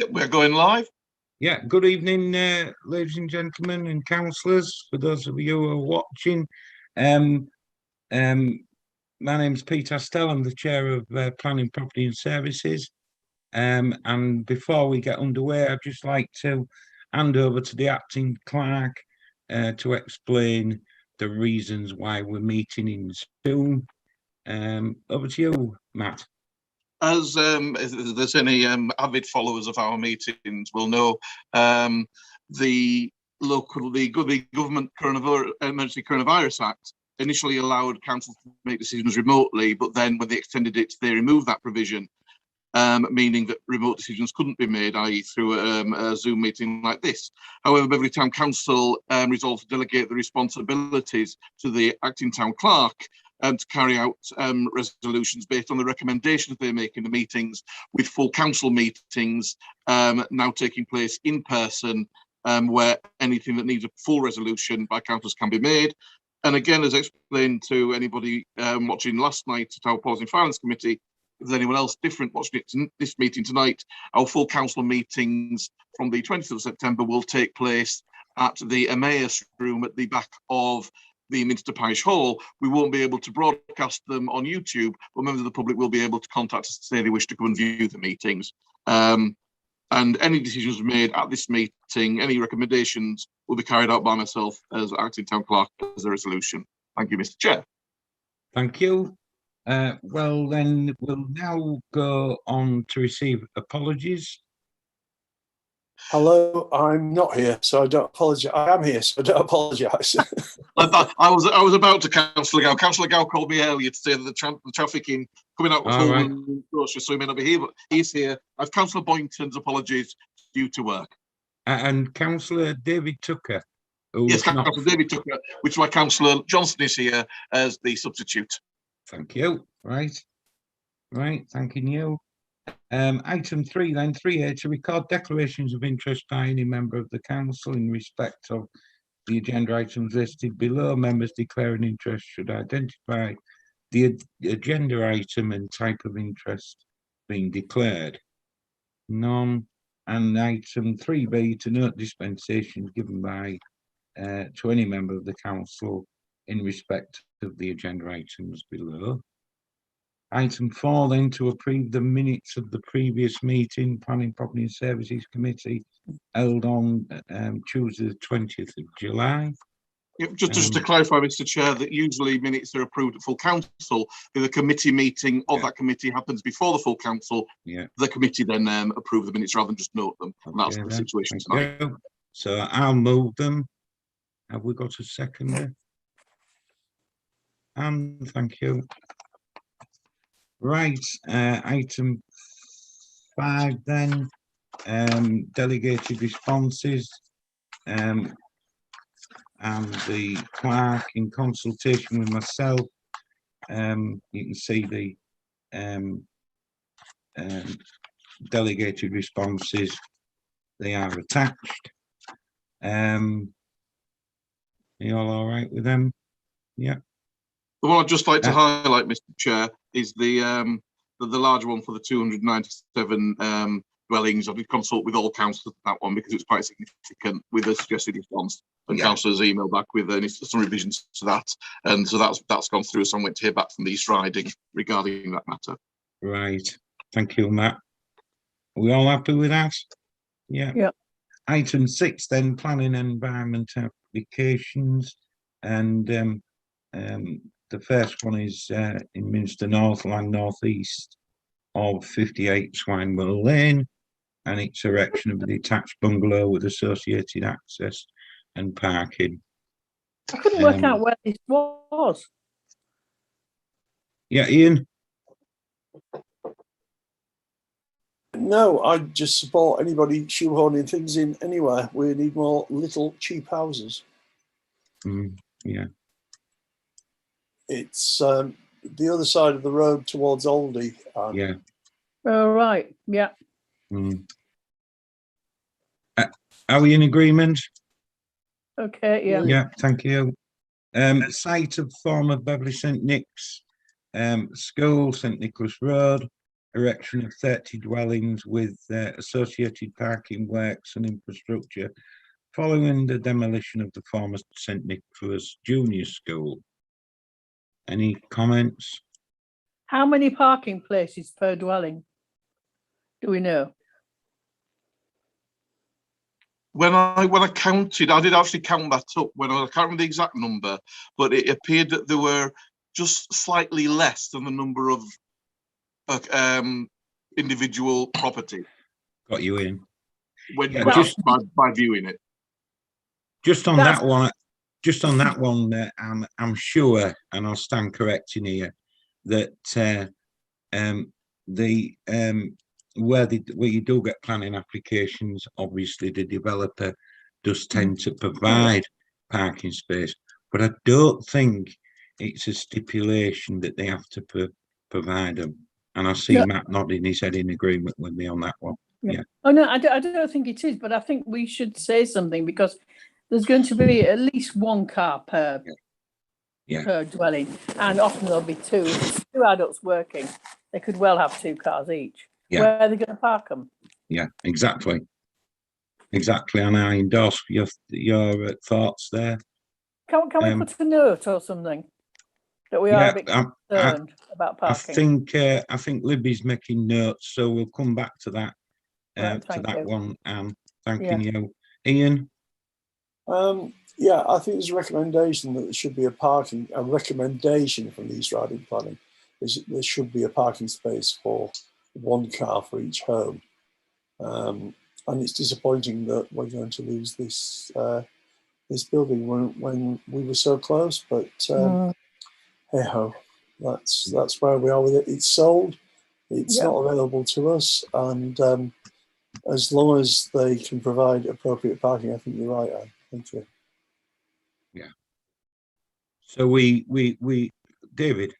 Yep, we're going live. Yeah, good evening, ladies and gentlemen and councillors. For those of you who are watching, um, my name's Pete Astell. I'm the chair of Planning, Property and Services. And before we get underway, I'd just like to hand over to the acting clerk to explain the reasons why we're meeting in Zoom. Over to you, Matt. As if there's any avid followers of our meetings will know, the government emergency coronavirus act initially allowed councils to make decisions remotely, but then when they extended it, they removed that provision, meaning that remote decisions couldn't be made, i.e. through a Zoom meeting like this. However, Beverley Town Council resolved to delegate the responsibilities to the acting town clerk to carry out resolutions based on the recommendations they make in the meetings, with full council meetings now taking place in person, where anything that needs a full resolution by councillors can be made. And again, as explained to anybody watching last night at our Policy and Finance Committee, if there's anyone else different watching this meeting tonight, our full council meetings from the 20th of September will take place at the Emmaus room at the back of the Minster Parish Hall. We won't be able to broadcast them on YouTube, but members of the public will be able to contact us to say they wish to come and view the meetings. And any decisions made at this meeting, any recommendations, will be carried out by myself as acting town clerk as a resolution. Thank you, Mr. Chair. Thank you. Well, then we'll now go on to receive apologies. Hello, I'm not here, so I don't apologise. I am here, so I don't apologise. I was about to Councillor Gow. Councillor Gow called me earlier to say that the traffic in coming out of Fulham, so he may not be here, but he's here. I've Councillor Boynton's apologies due to work. And Councillor David Tucker. Yes, Councillor David Tucker, which is why Councillor Johnson is here as the substitute. Thank you. Right, thanking you. Item 3 then, 3A, to record declarations of interest by any member of the council in respect of the agenda items listed below. Members declaring interest should identify the agenda item and type of interest being declared. None. And item 3B, to note dispensations given by to any member of the council in respect of the agenda items below. Item 4 then, to approve the minutes of the previous meeting, Planning, Property and Services Committee, held on Tuesday the 20th of July. Yep, just to clarify, Mr. Chair, that usually minutes are approved at full council. If the committee meeting of that committee happens before the full council, the committee then approve the minutes rather than just note them. And that's the situation tonight. So I'll move them. Have we got a seconder? And thank you. Right, item 5 then, delegated responses, and the clerk in consultation with myself, you can see the delegated responses, they are attached. Are you all right with them? Yeah. The one I'd just like to highlight, Mr. Chair, is the larger one for the 297 dwellings. I did consult with all councillors on that one because it's quite significant with a suggested response. And councillors emailed back with some revisions to that, and so that's gone through. So I'm waiting to hear back from the East Riding regarding that matter. Right. Thank you, Matt. Are we all happy with that? Yeah. Yeah. Item 6 then, planning and environment applications, and the first one is in Minster Northland, northeast of 58 Swinewell Lane, and it's erection of a detached bungalow with associated access and parking. I couldn't work out where this was. Yeah, Ian? No, I just support anybody shoehorning things in anywhere. We need more little cheap houses. Yeah. It's the other side of the road towards Oldie. Yeah. Oh, right. Yeah. Are we in agreement? Okay. Yeah. Yeah. Thank you. Site of former Beverley St Nick's School, St Nicholas Road. erection of 30 dwellings with associated parking works and infrastructure following the demolition of the former St Nicholas Junior School. Any comments? How many parking places per dwelling? Do we know? When I counted, I did actually count that up. I can't remember the exact number, but it appeared that there were just slightly less than the number of individual property. Got you in. When Yeah, just by viewing it. Just on That's- that one, I'm sure, and I'll stand correcting here, that where you do get planning applications, obviously the developer does tend to provide parking space, but I don't think it's a stipulation that they have to provide them. And I see No. Matt nodding his head in agreement with me on that one. Yeah. Oh no, I don't think it is, but I think we should say something because there's going to be at least one car per dwelling, and often there'll be two. If it's two adults working, they could well have two cars each. Yeah. Where are they going to park them? Yeah, exactly. And I endorse your thoughts there. Can we put a note or something that we are a bit concerned about parking? I think Libby's making notes, so we'll come back to that Right, thank you. one. Thanking you, Ian. Yeah, I think there's a recommendation that there should be a recommendation from the East Riding Planning is that there should be a parking space for one car for each home. And it's disappointing that we're going to lose this this building when we were so close, but hey ho, that's where we are with it. It's sold, it's not available to us, and as long as they can provide appropriate parking, I think you're right, Anne. Thank you. Yeah. So we David.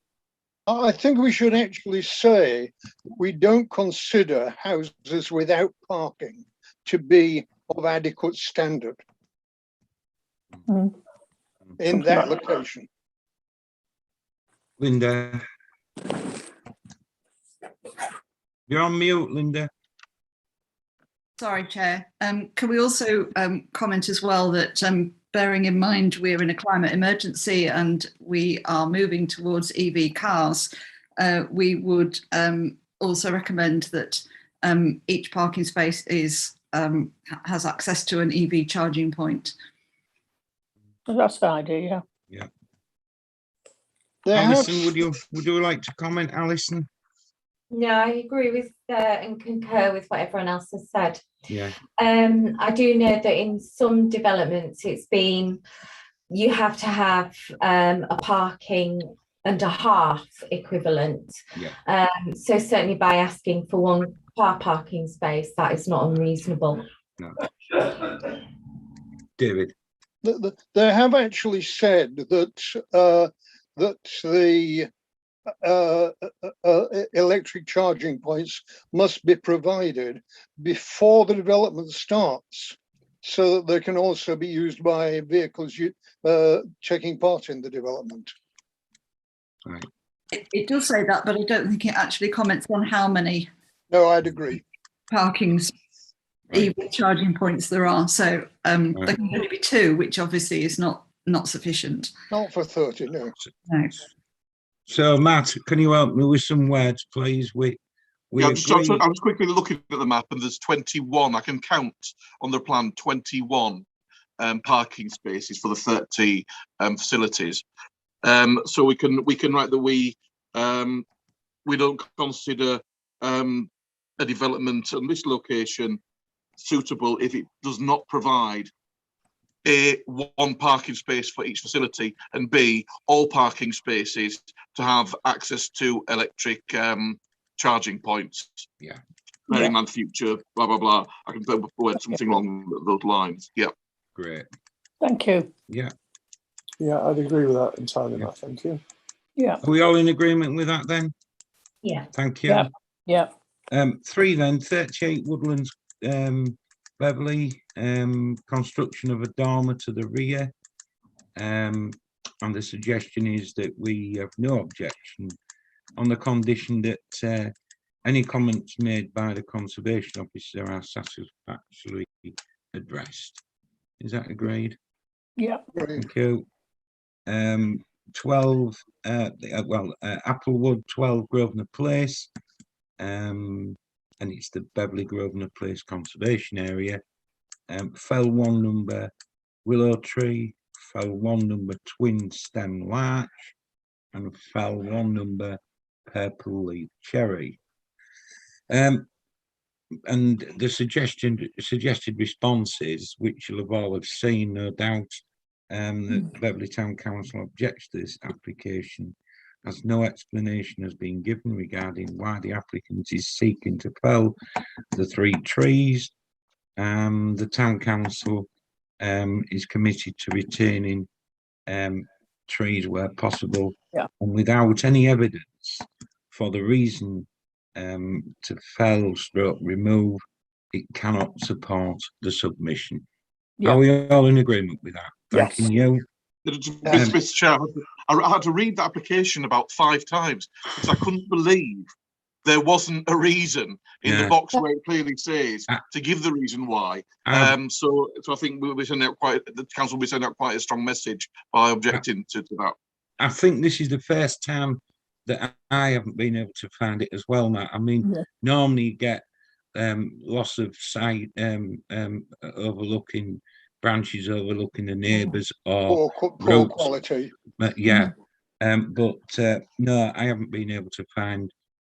I think we should actually say we don't consider houses without parking to be of adequate standard in that location. Linda. You're on mute, Linda. Sorry, Chair. Can we also comment as well that bearing in mind we're in a climate emergency and we are moving towards EV cars, we would also recommend that each parking space has access to an EV charging point. That's the idea, yeah. Alison, would you like to comment, Alison? No, I agree with and concur with what everyone else has said. Yeah. I do know that in some developments you have to have a parking and a half equivalent. Yeah. So certainly by asking for one car parking space, that is not unreasonable. No. David. They have actually said that the electric charging points must be provided before the development starts, so that they can also be used by vehicles taking part in the development. Right. It does say that, but I don't think it actually comments on how many. No, I'd agree. Parkings, EV charging points there are. So there can only be two, which obviously is not sufficient. Not for 30, no. No. So, Matt, can you help me with some words, please? I was quickly looking at the map, and there's 21. I can count on the plan 21 parking spaces for the 30 facilities. So we can write that we don't consider a development on this location suitable if it does not provide one parking space for each facility, and B, all parking spaces to have access to electric charging points. Yeah. Bearing in future, blah, blah, blah. I can put forward something along those lines. Yeah. Great. Thank you. Yeah. Yeah, I'd agree with that entirely, Matt. Thank you. Yeah. Are we all in agreement with that then? Yeah. Thank you. Yeah. 3 then, 38 Woodlands, Beverley, construction of a dormer to the rear. And the suggestion is that we have no objection on the condition that Any comments made by the Conservation Officer are satisfactorily addressed. Is that agreed? Yeah. Thank you. 12, Applewood, 12 Grosvenor Place, and it's the Beverley Grosvenor Place Conservation Area. Fell 1 number willow tree, fell 1 number twin stem larch, and fell 1 number purple leaf cherry. And the suggested responses, which you'll have all have seen, no doubt, that Beverley Town Council objects to this application, as no explanation has been given regarding why the applicant is seeking to fell the 3 trees. The Town Council is committed to retaining trees where possible, Yeah. and without any evidence for the reason to fell stroke remove, it cannot support the submission. Yeah. Are we all in agreement with that? Yes. Thanking you. Mr. Chair, I had to read the application about 5 times because I couldn't believe there wasn't a reason in the box where it clearly says to give the reason why. So I think we'll be sending out the council will be sending out quite a strong message by objecting to that. I think this is the first time that I haven't been able to find it as well, Matt. I mean, normally you get loss of sight, overlooking branches, overlooking the neighbours, or poor quality. But no, I haven't been able to find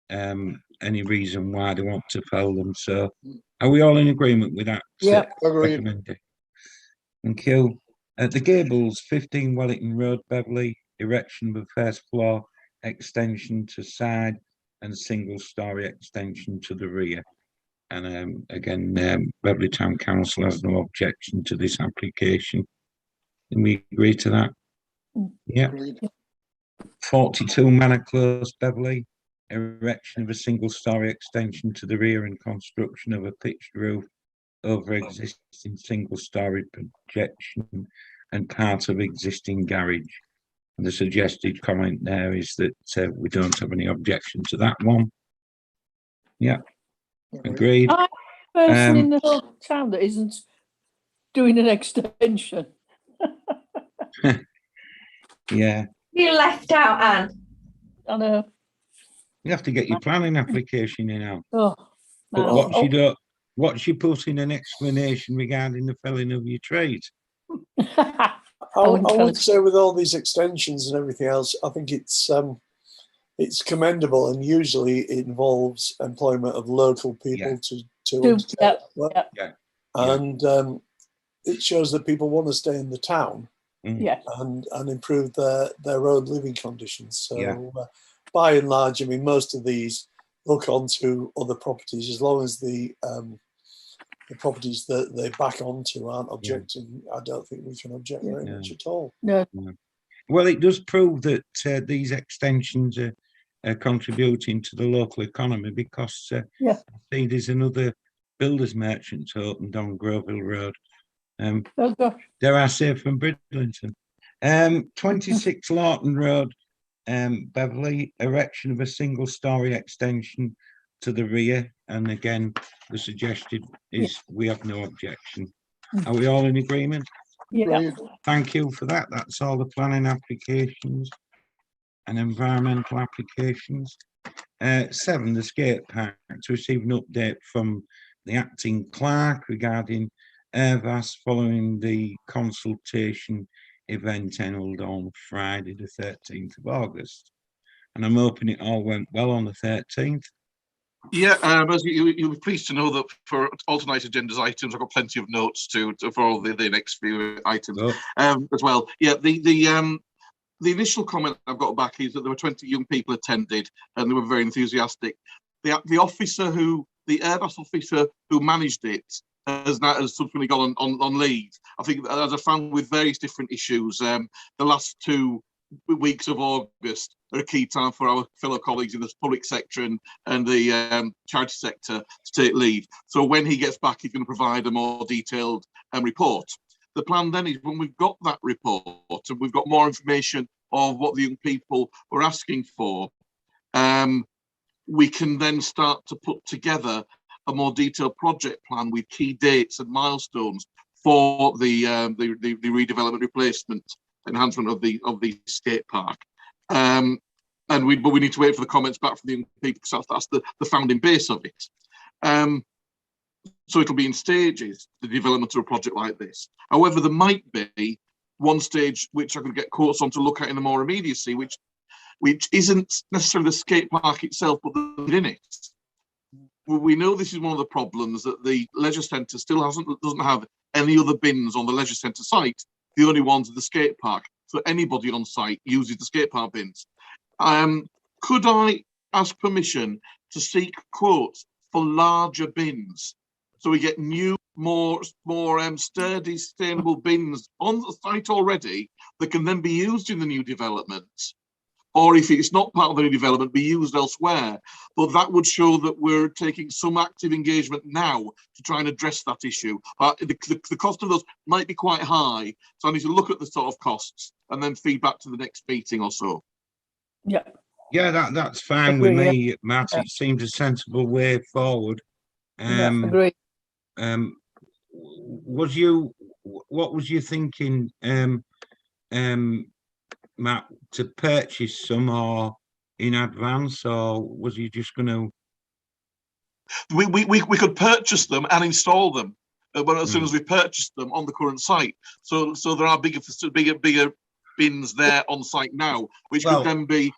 any reason why they want to fell them. So are we all in agreement with that? Yeah. Agreed. Thank you. The Gables, 15 Wellington Road, Beverley, erection of a first floor extension to side and single story extension to the rear. And again, Beverley Town Council has no objection to this application. Can we agree to that? Yeah. Agreed. 42 Manor Close, Beverley, erection of a single story extension to the rear and construction of a pitched roof over existing single story projection and part of existing garage. And the suggested comment there is that we don't have any objection to that one. Yeah, agreed. I'm the person in the whole town that isn't doing an extension. Yeah. You left out, Anne. I know. You have to get your planning application in now. Oh, But what she put in an explanation regarding the felling of your trade. I would say with all these extensions and everything else, I think it's commendable, and usually it involves employment of local people to undertake work. And it shows that people want to stay in the town and improve their own living conditions. So by and large, I mean, most of these look onto other properties as long as the properties that they back onto aren't objecting. I don't think we can object very much at all. No. Well, it does prove that these extensions are contributing to the local economy, because I see there's another builders merchants opened on Groville Road. Oh gosh. There are safe from Bridlington. 26 Lawton Road, Beverley, erection of a single story extension to the rear, and again the suggested is we have no objection. Are we all in agreement? Yeah. Thank you for that. That's all the planning applications and environmental applications. 7, the skate park, to receive an update from the acting clerk regarding Airvas following the consultation event held on Friday the 13th of August. And I'm hoping it all went well on the 13th. Yeah, as you'll be pleased to know that for alternate agendas items, I've got plenty of notes for all the next few items as well. Yeah, the initial comment I've got back is that there were 20 young people attended and they were very enthusiastic. The Airbus officer who managed it has subsequently gone on leave. I think, as I found with various different issues, the last 2 weeks of August are a key time for our fellow colleagues in the public sector and the charity sector to take leave. So when he gets back, he's going to provide a more detailed report. The plan then is, when we've got that report and we've got more information of what the young people were asking for, we can then start to put together a more detailed project plan with key dates and milestones for the redevelopment, replacement, enhancement of the skate park. But we need to wait for the comments back from the young people, because that's the founding base of it. So it'll be in stages, the development of a project like this. However, there might be one stage which I could get quotes on to look at in the more immediacy, which isn't necessarily the skate park itself, but in it. We know this is one of the problems, that the leisure centre still doesn't have any other bins on the leisure centre site. The only ones are the skate park. So anybody on site uses the skate park bins. Could I ask permission to seek quotes for larger bins, so we get new, more sturdy, sustainable bins on the site already that can then be used in the new development? Or if it's not part of the new development, be used elsewhere. But that would show that we're taking some active engagement now to try and address that issue. The cost of those might be quite high, so I need to look at the sort of costs and then feed back to the next meeting or so. Yeah. Yeah, that's fine with me, Matt. It seems a sensible way forward. Agree. What was you thinking, Matt, to purchase some or in advance, or was you just going to? We could purchase them and install them, but as soon as we purchase them on the current site. So there are bigger bins there on site now, which could then be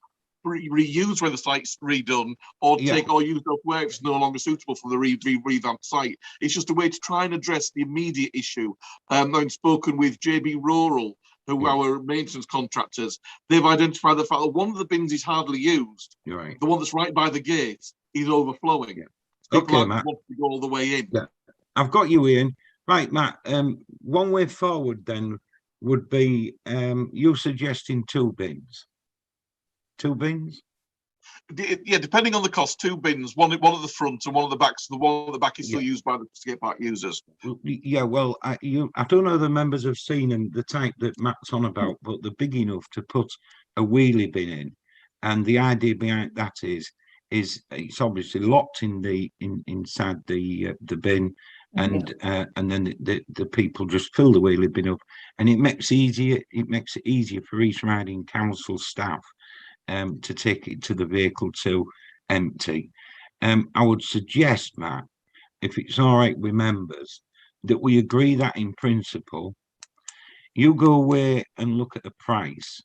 reused when the site's redone, or used elsewhere if it's no longer suitable for the revamped site. It's just a way to try and address the immediate issue. I've spoken with JB Rural, who are our maintenance contractors. They've identified the fact that one of the bins is hardly used. Right. The one that's right by the gate is overflowing. Yeah. People Okay, Matt. want to go all the way in. Yeah, I've got you, Ian. Right, Matt. One way forward then would be you suggesting two bins. Two bins? Yeah, depending on the cost, two bins, one at the front and one at the back. So the one at the back is still used by the skate park users. Yeah, well, I don't know the members have seen them, the type that Matt's on about, but they're big enough to put a wheelie bin in. And the idea behind that is it's obviously locked inside the bin, and then the people just fill the wheelie bin up, and it makes it easier for East Riding Council staff to take it to the vehicle to empty. I would suggest, Matt, if it's all right with members, that we agree that in principle, you go away and look at the price.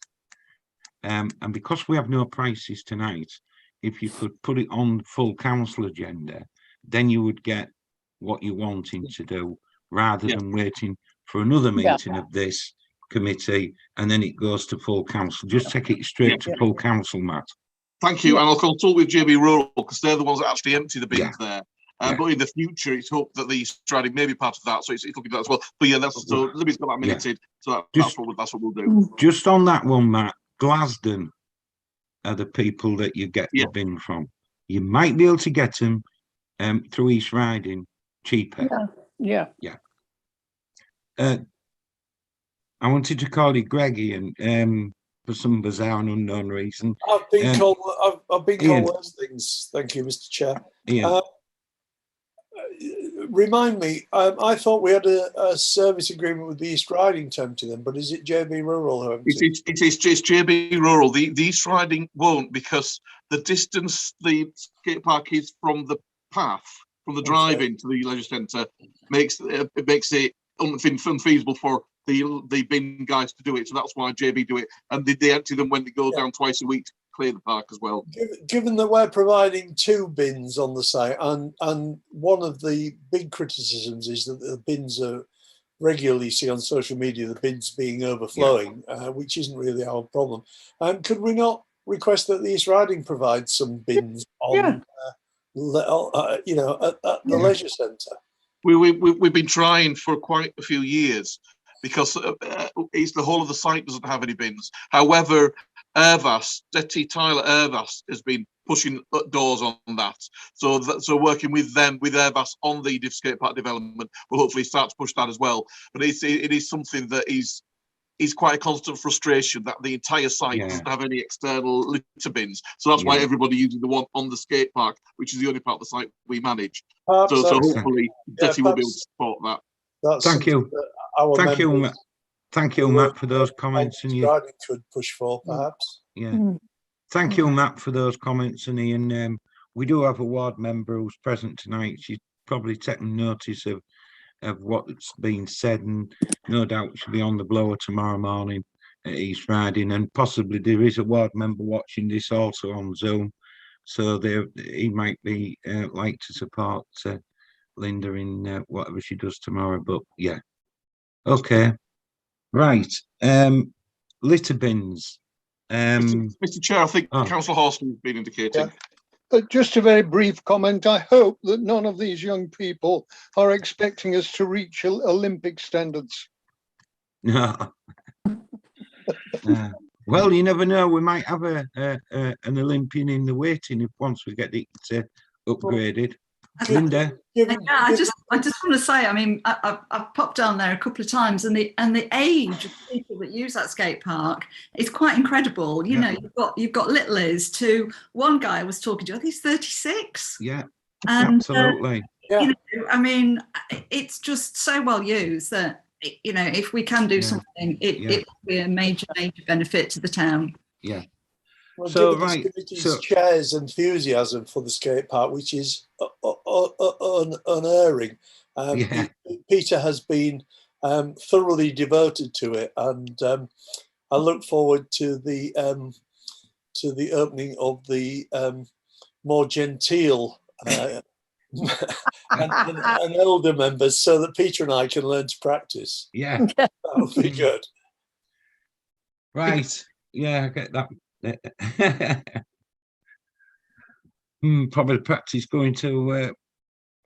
And because we have no prices tonight, if you could put it on full council agenda, then you would get what you're wanting to do, rather than waiting for another meeting of this committee and then it goes to full council. Just take it straight to full council, Matt. Thank you. And I'll consult with JB Rural, because they're the ones that actually empty the bins there. But in the future, it's hoped that the Strading may be part of that, so it's looking at that as well. But yeah, so Libby's got that minuted, so that's what we'll do. Just on that one, Matt, Glasden are the people that you get the bin from. You might be able to get them through East Riding cheaper. Yeah. I wanted to call you Greggy, and for some bizarre and unknown reason. I've been called those things. Thank you, Mr. Chair. Ian. Remind me, I thought we had a service agreement with the East Riding to empty them, but is it JB Rural who empties? It's JB Rural. The East Riding won't, because the distance the skate park is from the path, from the drive-in to the leisure centre, makes it unfeasible for the bin guys to do it. So that's why JB do it, and they empty them when they go down twice a week to clear the park as well. Given that we're providing two bins on the site, and one of the big criticisms is that the bins are regularly see on social media, the bins being overflowing, which isn't really our problem. Could we not request that the East Riding provides some bins on, at the leisure centre? We've been trying for quite a few years, because it's the whole of the site doesn't have any bins. However, Detty Tyler Ervas has been pushing doors on that. So working with them, with Ervas on the skate park development, will hopefully start to push that as well. But it is something that is is quite a constant frustration that the entire site doesn't have any external litter bins. So that's why everybody uses the one on the skate park, which is the only part of the site we manage. So hopefully Detty will be able to support that. Thank you. Thank you, Matt. Thank you, Matt, for those comments. And you could push for, perhaps. Thank you, Matt, for those comments. And Ian, we do have a ward member who's present tonight. She's probably taking notice of what's been said, and no doubt she'll be on the blower tomorrow morning at East Riding, and possibly there is a ward member watching this also on Zoom, so he might be like to support Linda in whatever she does tomorrow. But yeah, okay, right. Litter bins. Mr. Chair, I think Councillor Horston has been indicating. Just a very brief comment. I hope that none of these young people are expecting us to reach Olympic standards. No. Well, you never know. We might have an Olympian in the waiting if once we get it upgraded. Linda. I just want to say, I mean, I've popped down there a couple of times, and the age of people that use that skate park is quite incredible. You know, you've got littlies to one guy I was talking to, I think he's 36. Yeah, and, absolutely. You know, I mean, it's just so well used that, you know, if we can do something, it will be a major benefit to the town. Yeah. Well, so given this committee's chair's enthusiasm for the skate park, which is unerring, Peter has been thoroughly devoted to it, and I look forward to the opening of the more genteel and elder members, so that Peter and I can learn to practice. Yeah, that would be good. Right. Yeah, I get that. Probably practice going to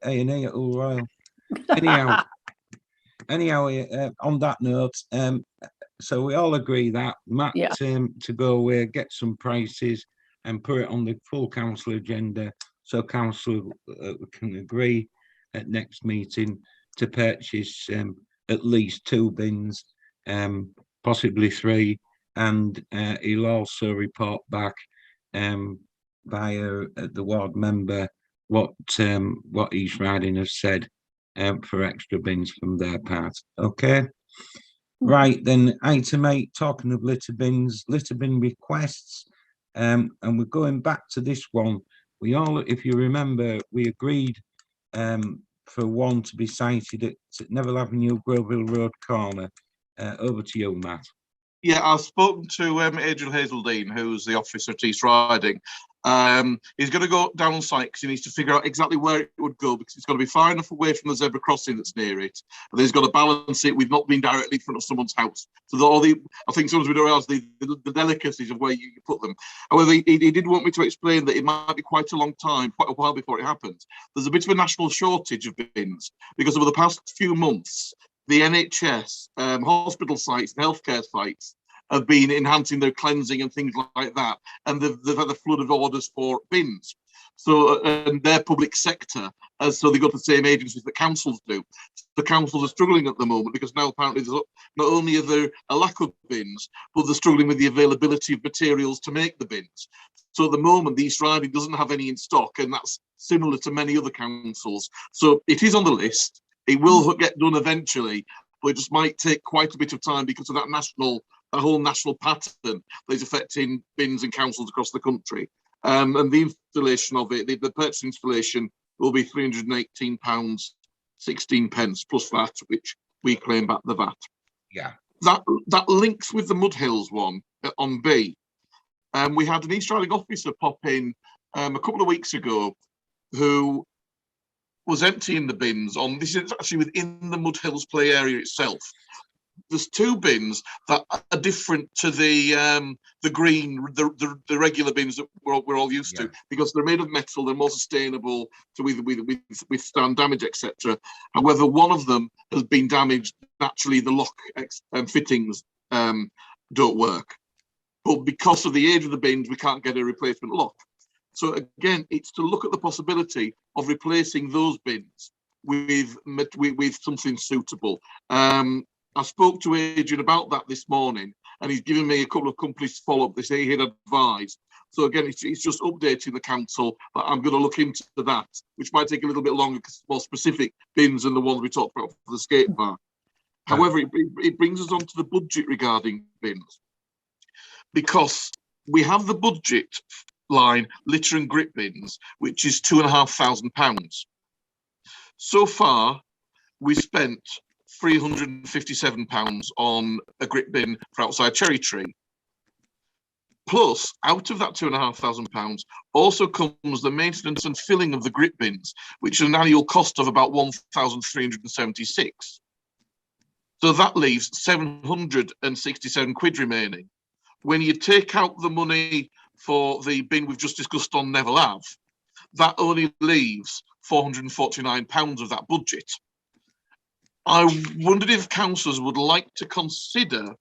A&E at Hull Royal. Anyhow, on that note, so we all agree that Matt to go away, get some prices, and put it on the full council agenda, so council can agree at next meeting to purchase at least 2 bins, possibly 3. And he'll also report back via the ward member what East Riding has said for extra bins from their part. Okay. Right, then item 8, talking of litter bins, litter bin requests, and we're going back to this one. We all, if you remember, we agreed for one to be sited at Neville Avenue, Groville Road corner. Over to you, Matt. Yeah, I've spoken to Adrian Hazeldine, who's the officer at East Riding. He's going to go down on site because he needs to figure out exactly where it would go, because it's got to be far enough away from the zebra crossing that's near it. And he's got to balance it with not being directly in front of someone's house. So I think sometimes we don't realise the delicacies of where you put them. However, he did want me to explain that it might be quite a long time, quite a while before it happens. There's a bit of a national shortage of bins because over the past few months, the NHS, hospital sites and healthcare sites have been enhancing their cleansing and things like that, and they've had a flood of orders for bins. So, and their public sector, so they go to the same agencies that councils do. The councils are struggling at the moment because now apparently there's not only is there a lack of bins, but they're struggling with the availability of materials to make the bins. So at the moment, the East Riding doesn't have any in stock, and that's similar to many other councils. So it is on the list. It will get done eventually, but it just might take quite a bit of time because of that whole national pattern that is affecting bins and councils across the country. And the installation of it, the purchase installation will be £318.16 plus VAT, which we claim back the VAT. Yeah. That links with the Mudhills one on B. We had an East Riding officer pop in a couple of weeks ago who was emptying the bins on, this is actually within the Mudhills play area itself. There's 2 bins that are different to the green, the regular bins that we're all used to, because they're made of metal, they're more sustainable to withstand damage, etc. However, one of them has been damaged. Naturally, the lock fittings don't work. But because of the age of the bins, we can't get a replacement lock. So again, it's to look at the possibility of replacing those bins with something suitable. I spoke to Adrian about that this morning, and he's given me a couple of companies to follow up this he'd advised. So again, it's just updating the council, but I'm going to look into that, which might take a little bit longer because it's more specific bins than the ones we talked about for the skate park. However, it brings us on to the budget regarding bins, because we have the budget line litter and grit bins, which is £2,500. So far, we spent £357 on a grit bin for outside Cherry Tree. Plus, out of that £2,500 also comes the maintenance and filling of the grit bins, which is an annual cost of about £1,376. So that leaves £767 remaining. When you take out the money for the bin we've just discussed on Neville Ave, that only leaves £449 of that budget. I wondered if councillors would like to consider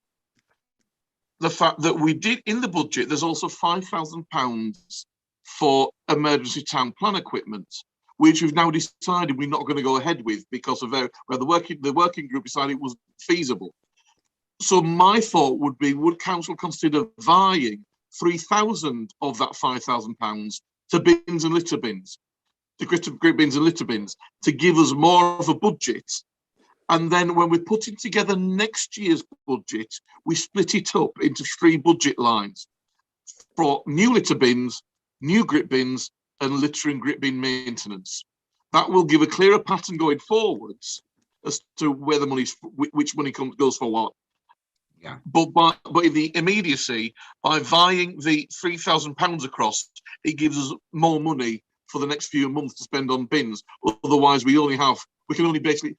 the fact that we did in the budget, there's also £5,000 for emergency town plan equipment, which we've now decided we're not going to go ahead with because of where the working group decided it was feasible. So my thought would be, would council consider vying 3,000 of that £5,000 to bins and litter bins, to grit bins and litter bins, to give us more of a budget? And then when we're putting together next year's budget, we split it up into 3 budget lines for new litter bins, new grit bins, and litter and grit bin maintenance. That will give a clearer pattern going forwards as to where the money's, which money goes for what. Yeah. But in the immediacy, by vying the £3,000 across, it gives us more money for the next few months to spend on bins. Otherwise, we'll only be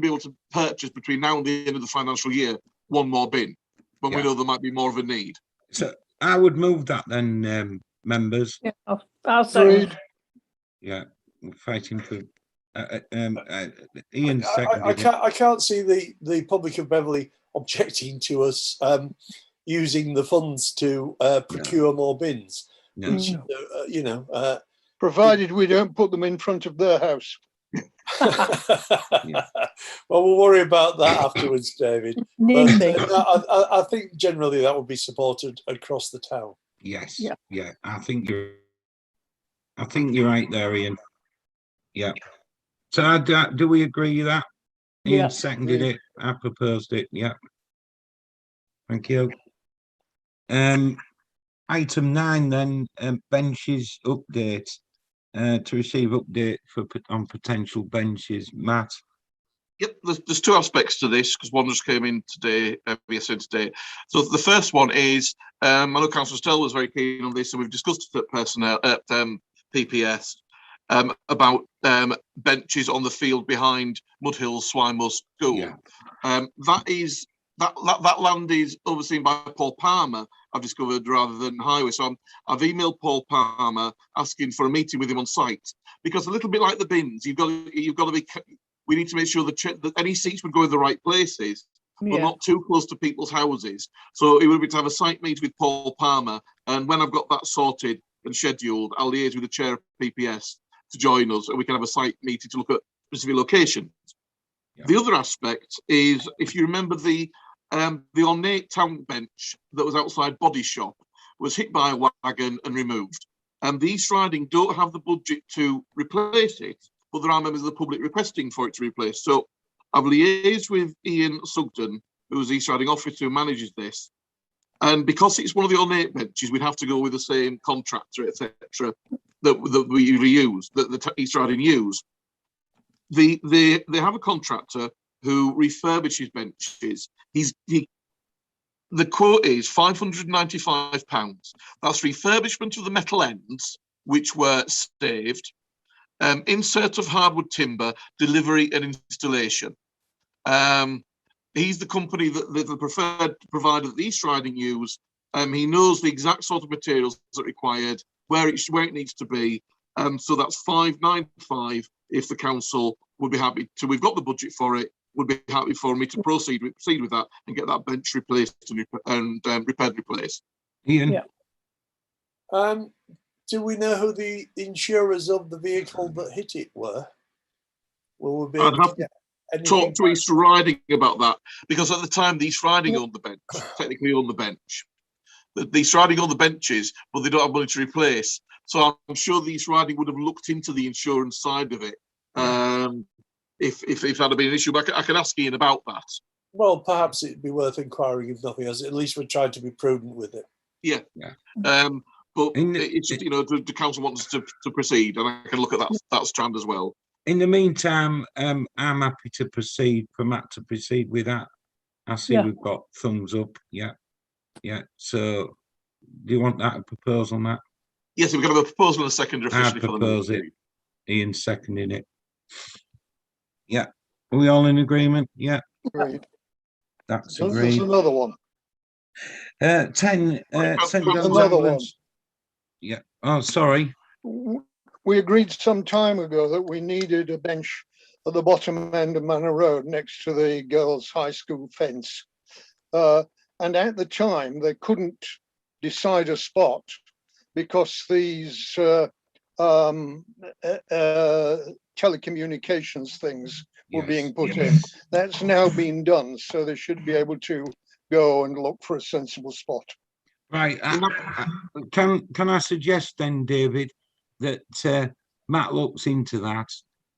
able to purchase between now and the end of the financial year 1 more bin, when we know there might be more of a need. So I would move that then, members. Yeah, I'll say. Yeah, we're fighting for. Ian seconded. I can't see the public of Beverley objecting to us using the funds to procure more bins. No. Which, Provided we don't put them in front of their house. Yeah. Well, we'll worry about that afterwards, David. Need be. I think generally that would be supported across the town. Yes. Yeah. Yeah. I think you're right there, Ian. Yeah. So do we agree with that? Ian Yeah. seconded it. I proposed it. Yeah. Thank you. Item 9 then, benches update. To receive update on potential benches, Matt. Yep, there's 2 aspects to this, because one just came in today, today. So the first one is, I know Councillor Stell was very keen on this, and we've discussed it at personnel at PPS about benches on the field behind Mudhills Swinemo School. Yeah. That land is overseen by Paul Palmer, I've discovered, rather than highway. So I've emailed Paul Palmer asking for a meeting with him on site, because a little bit like the bins, you've got to be. We need to make sure that any seats would go in the right places, but not too close to people's houses. So it would be to have a site meeting with Paul Palmer, and when I've got that sorted and scheduled, I'll liaise with the chair of PPS to join us, and we can have a site meeting to look at specific locations. Yeah. The other aspect is, if you remember, the ornate town bench that was outside Body Shop was hit by a wagon and removed. And the East Riding don't have the budget to replace it, but there are members of the public requesting for it to replace. So I've liaised with Ian Sugden, who is the East Riding officer who manages this. And because it's one of the ornate benches, we'd have to go with the same contractor, etc., that we usually use, that the East Riding use. They have a contractor who refurbishes benches. The quote is £595. That's refurbishment of the metal ends, which were saved, insert of hardwood timber, delivery and installation. He's the company the preferred provider that the East Riding use. He knows the exact sort of materials that are required, where it needs to be. So that's £595 if the council would be happy to. We've got the budget for it. Would be happy for me to proceed with that and get that bench replaced and repaired, replaced. Ian. Yeah. Do we know who the insurers of the vehicle that hit it were? Will we be able to get talk to East Riding about that, because at the time the East Riding owned the bench, technically owned the bench. The East Riding owned the benches, but they don't have money to replace. So I'm sure the East Riding would have looked into the insurance side of it if that had been an issue. But I can ask Ian about that. Well, perhaps it'd be worth inquiring if nothing else. At least we're trying to be prudent with it. Yeah. But it's just, the council wants to proceed, and I can look at that strand as well. In the meantime, I'm happy to proceed for Matt to proceed with that. I see we've got thumbs up. Yeah. So, do you want that proposal, Matt? Yes, we're going to have a proposal and a second officially for the propose it. Ian seconding it. Yeah. Are we all in agreement? Yeah. Agreed. That's There's agreed. another one. 10. St. John's Another one. Ambulance. Yeah. Oh, sorry. We agreed some time ago that we needed a bench at the bottom end of Manor Road next to the girls' high school fence. And at the time, they couldn't decide a spot because these telecommunications things were being put in. That's now been done, so they should be able to go and look for a sensible spot. Right. Can I suggest then, David, that Matt looks into that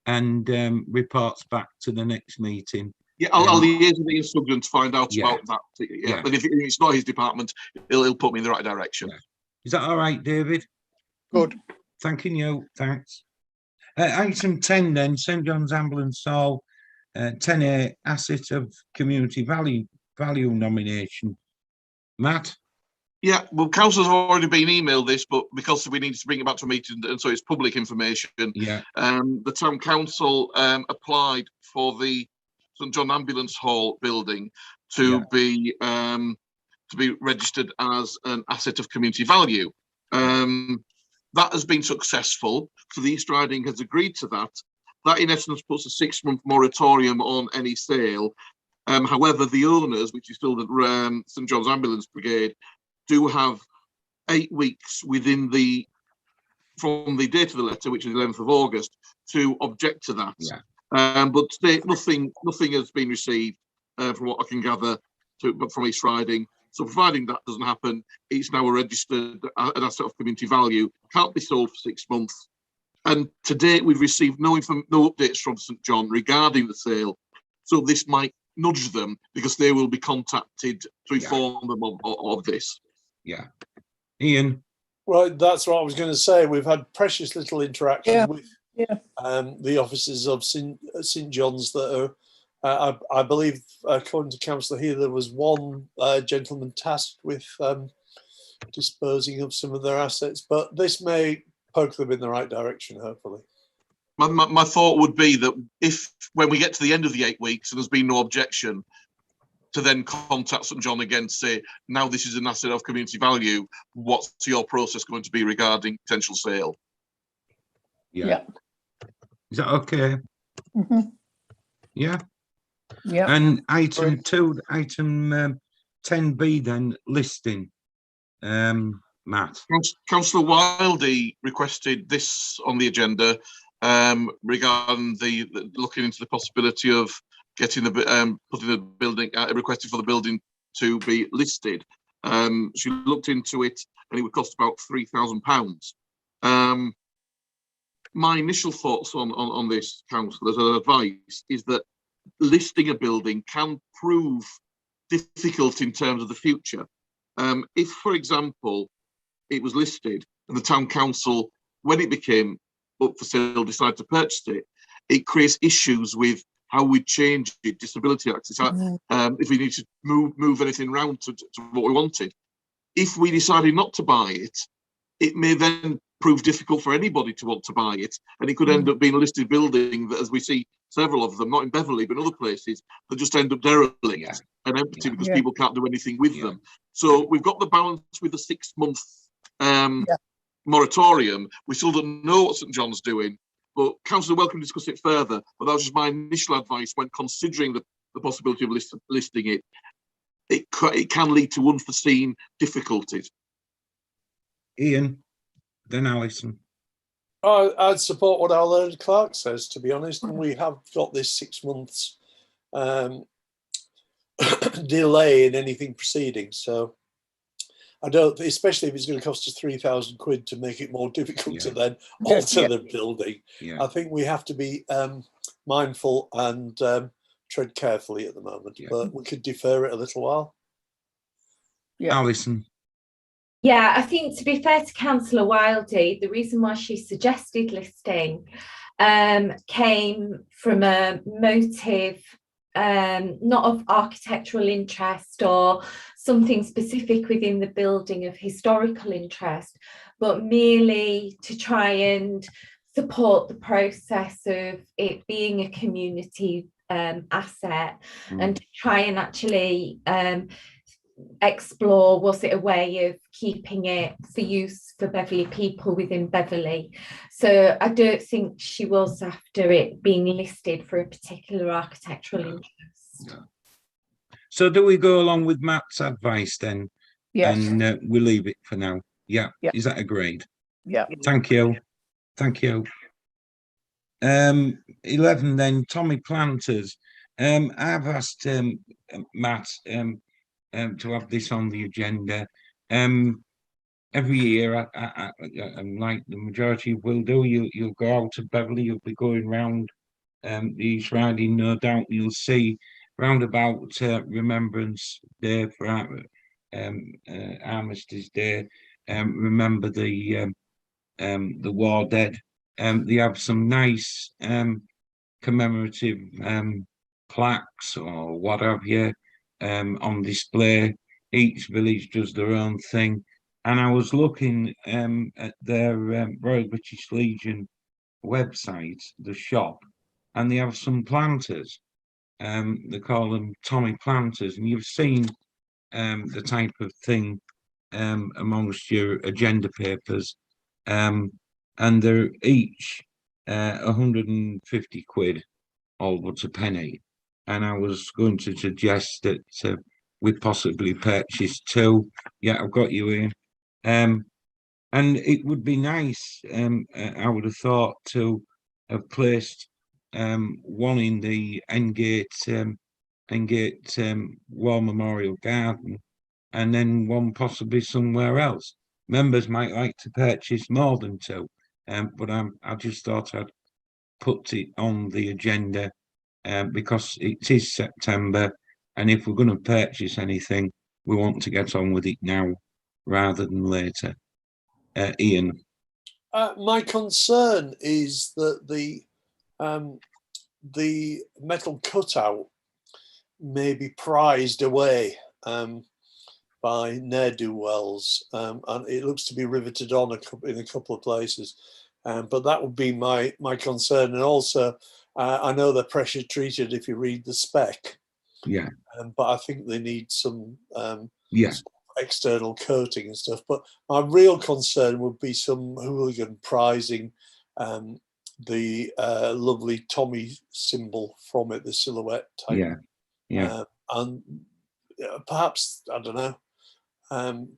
and reports back to the next meeting? Yeah, I'll liaise with the instructor to find out about that. Yeah. But if it's not his department, he'll put me in the right direction. Yeah. Is that all right, David? Good. Thanking you. Thanks. Item 10 then, St. John's Ambulance Hall, 10A Asset of Community Value nomination. Matt? Yeah, well, councillors have already been emailed this, but because we needed to bring it back to a meeting, and so it's public information. Yeah. The town council applied for the St. John Ambulance Hall building to be registered as an asset of community value. That has been successful, so the East Riding has agreed to that. That in essence puts a 6-month moratorium on any sale. However, the owners, which is still the St. John's Ambulance Brigade, do have 8 weeks from the date of the letter, which is the 11th of August, to object to that. Yeah. But today, nothing has been received from what I can gather from East Riding. So providing that doesn't happen, it's now a registered an asset of community value, can't be sold for 6 months. And to date, we've received no updates from St. John regarding the sale. So this might nudge them because they will be contacted to inform them of this. Yeah. Ian? Right, that's what I was going to say. We've had precious little interaction with the officers of St. John's that are, I believe, according to Councillor here, there was one gentleman tasked with disposing of some of their assets, but this may poke them in the right direction, hopefully. My thought would be that if, when we get to the end of the 8 weeks and there's been no objection, to then contact St. John again, say, now this is an asset of community value, what's your process going to be regarding potential sale? Yeah. Is that okay? Mm-hmm. Yeah. Yeah. And item 10B then, listing. Matt. Councillor Wildey requested this on the agenda regarding the looking into the possibility of getting putting the building, requesting for the building to be listed. She looked into it and it would cost about £3,000. My initial thoughts on this, councillors, and advice is that listing a building can prove difficult in terms of the future. If, for example, it was listed and the town council, when it became up for sale, decided to purchase it, it creates issues with how we change it, disability access, if we need to move anything around to what we wanted. If we decided not to buy it, it may then prove difficult for anybody to want to buy it, and it could end up being a listed building that, as we see several of them, not in Beverley but in other places, that just end up derelict and empty because people can't do anything with them. So we've got the balance with the 6-month moratorium. We still don't know what St. John's doing, but council are welcome to discuss it further. But that was just my initial advice when considering the possibility of listing it. It can lead to unforeseen difficulties. Ian, then Alison. I'd support what our learned clerk says, to be honest. And we have got this 6 months delay in anything proceeding. So I don't, especially if it's going to cost us 3,000 quid to make it more difficult to then alter the building. I think we have to be mindful and tread carefully at the moment, but we could defer it a little while. Alison. Yeah, I think to be fair to Councillor Wildey, the reason why she suggested listing came from a motive not of architectural interest or something specific within the building of historical interest, but merely to try and support the process of it being a community asset and to try and actually explore, was it a way of keeping it for use for Beverley people within Beverley. So I don't think she was after it being listed for a particular architectural interest. So do we go along with Matt's advice then? Yes. And we leave it for now. Yeah. Is that agreed? Yeah. Thank you. Thank you. 11 then, Tommy Planters. I've asked Matt to have this on the agenda. Every year, and like the majority will do, you'll go out to Beverley, you'll be going round the East Riding, no doubt you'll see round about Remembrance Day for Armistice Day, remember the war dead. They have some nice commemorative plaques or what have you on display. Each village does their own thing, and I was looking at their Royal British Legion website, the shop, and they have some planters. They call them Tommy Planters, and you've seen the type of thing amongst your agenda papers, and they're each 150 quid, all but a penny. And I was going to suggest that we possibly purchase 2. Yeah, I've got you in. And it would be nice, I would have thought, to have placed one in the Endgate War Memorial Garden, and then one possibly somewhere else. Members might like to purchase more than 2, but I just thought I'd put it on the agenda because it is September, and if we're going to purchase anything, we want to get on with it now rather than later. Ian. My concern is that the metal cutout may be prized away by ne'er-do-wells, and it looks to be riveted on in a couple of places. But that would be my concern. And also, I know they're pressure treated if you read the spec. Yeah. But I think they need some external coating and stuff. But my real concern would be some hooligan prizing the lovely Tommy symbol from it, the silhouette type. Yeah. And perhaps, I don't know,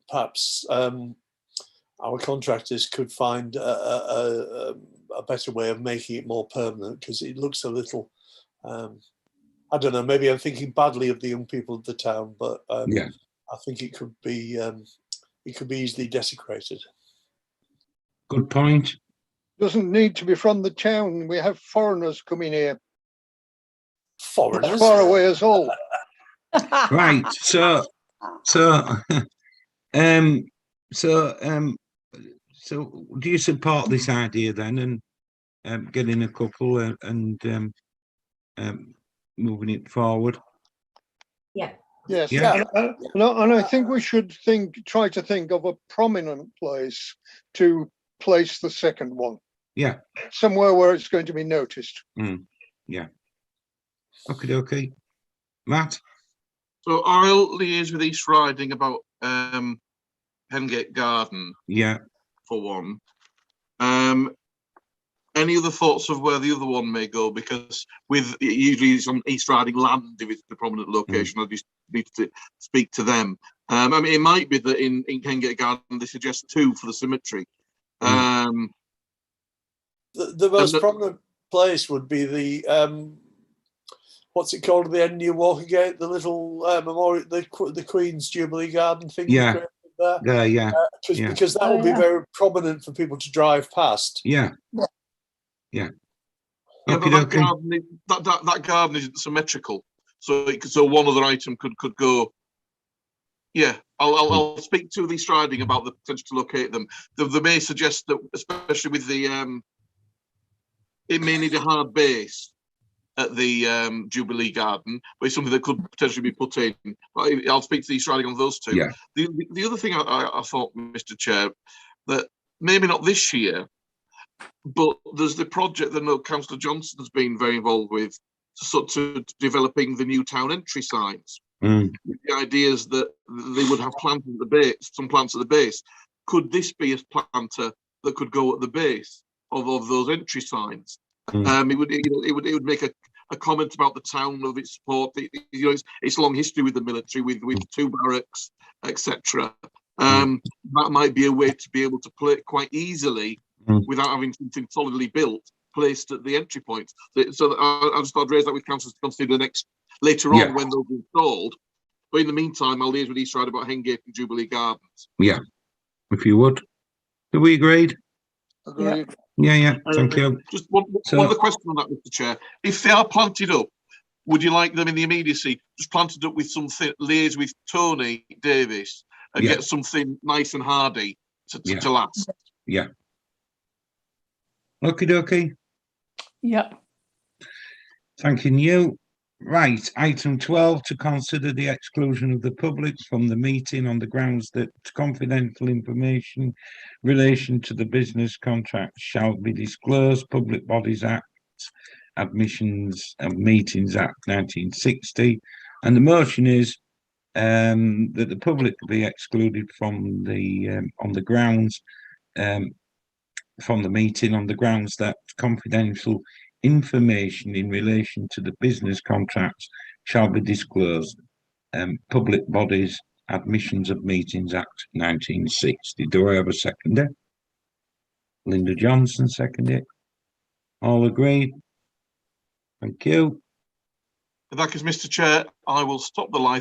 perhaps our contractors could find a better way of making it more permanent, because it looks a little, I don't know, maybe I'm thinking badly of the young people of the town, but I think it could be easily desecrated. Good point. Doesn't need to be from the town. We have foreigners coming here. Foreigners? As far away as all. Right. So do you support this idea then, and getting a couple and moving it forward? Yeah. Yes. Yeah. And I think we should try to think of a prominent place to place the second one. Yeah. Somewhere where it's going to be noticed. Yeah. Okay. Matt? So I'll liaise with East Riding about Hengate Garden. Yeah. For one. Any other thoughts of where the other one may go? Because with usually it's on East Riding land, if it's the prominent location, I'll just need to speak to them. I mean, it might be that in Hengate Garden they suggest 2 for the symmetry. The most prominent place would be the what's it called at the end of Walkergate, the little memorial, the Queen's Jubilee Garden thing. Yeah. Created there. Yeah. Yeah. Because that would be very prominent for people to drive past. Yeah. Yeah, Okay, but that okay. garden, that garden isn't symmetrical, so one other item could go. Yeah, I'll speak to the Striding about the potential to locate them. They may suggest that, especially with the it may need a hard base at the Jubilee Garden, but it's something that could potentially be put in. I'll speak to the Striding on those two. Yeah. The other thing I thought, Mr. Chair, that maybe not this year, but there's the project that Councillor Johnson's been very involved with, to developing the new town entry signs. Mm. The idea is that they would have plants at the base, some plants at the base. Could this be a planter that could go at the base of those entry signs? Mm. It would make a comment about the town, of its support. It's long history with the military, with 2 barracks, etc. That might be a way to be able to play it quite easily without having something solidly built placed at the entry point. So I just thought I'd raise that with councillors to consider later on when they'll be installed. But in the meantime, I'll liaise with East Ride about Hengate and Jubilee Gardens. Yeah, if you would. Do we agreed? Agreed. Yeah. Thank you. Just one other question on that, Mr. Chair. If they are planted up, would you like them in the immediacy just planted up with something, liaise with Tony Davis and get something nice and hardy to last? Yeah. Okay. Yeah. Thanking you. Right, item 12, to consider the exclusion of the public from the meeting on the grounds that confidential information in relation to the business contract shall be disclosed. Public Bodies Act, Admissions of Meetings Act 1960. And the motion is that the public be excluded from the on the grounds from the meeting on the grounds that confidential information in relation to the business contracts shall be disclosed. Public Bodies Admissions of Meetings Act 1960. Do I have a seconder? Linda Johnson seconded. All agreed? Thank you. In that case, Mr. Chair, I will stop the live